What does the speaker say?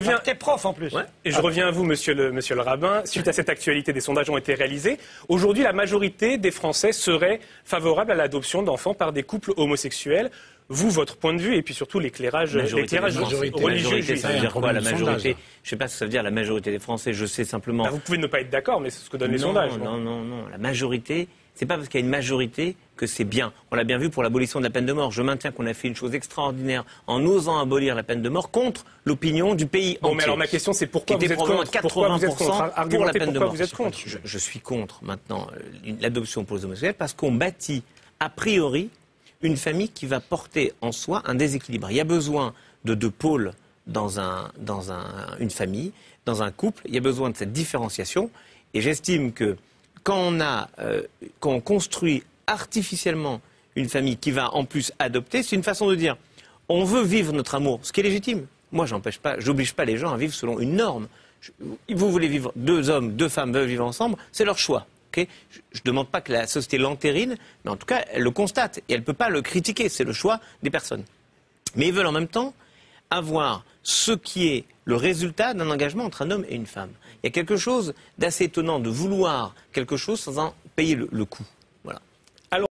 reviens... T'es prof en plus. Ouais. Et je reviens à vous, monsieur le rabbin. Suite à cette actualité, des sondages ont été réalisés. Aujourd'hui, la majorité des Français seraient favorables à l'adoption d'enfants par des couples homosexuels. Vous, votre point de vue, et puis surtout l'éclairage religieux juif. Ça veut dire quoi, la majorité? Je ne sais pas ce que ça veut dire, la majorité des Français. Je sais simplement... Bah, vous pouvez ne pas être d'accord, mais c'est ce que donnent les sondages. Non. La majorité, c'est pas parce qu'il y a une majorité que c'est bien. On l'a bien vu pour l'abolition de la peine de mort. Je maintiens qu'on a fait une chose extraordinaire en osant abolir la peine de mort contre l'opinion du pays entier. Mais alors ma question, c'est pourquoi vous êtes contre? 80% pour la peine de mort. Vous êtes contre? Je suis contre, maintenant, l'adoption pour les homosexuels parce qu'on bâtit, a priori, une famille qui va porter en soi un déséquilibre. Il y a besoin de deux pôles dans une famille, dans un couple. Il y a besoin de cette différenciation. Et j'estime que quand on construit artificiellement une famille qui va en plus adopter, c'est une façon de dire on veut vivre notre amour, ce qui est légitime. Moi, j'oblige pas les gens à vivre selon une norme. Vous voulez vivre, deux hommes, deux femmes veulent vivre ensemble, c'est leur choix. Okay, je ne demande pas que la société l'entérine, mais en tout cas, elle le constate. Et elle ne peut pas le critiquer, c'est le choix des personnes. Mais ils veulent en même temps avoir ce qui est le résultat d'un engagement entre un homme et une femme. Il y a quelque chose d'assez étonnant de vouloir quelque chose sans en payer le coût.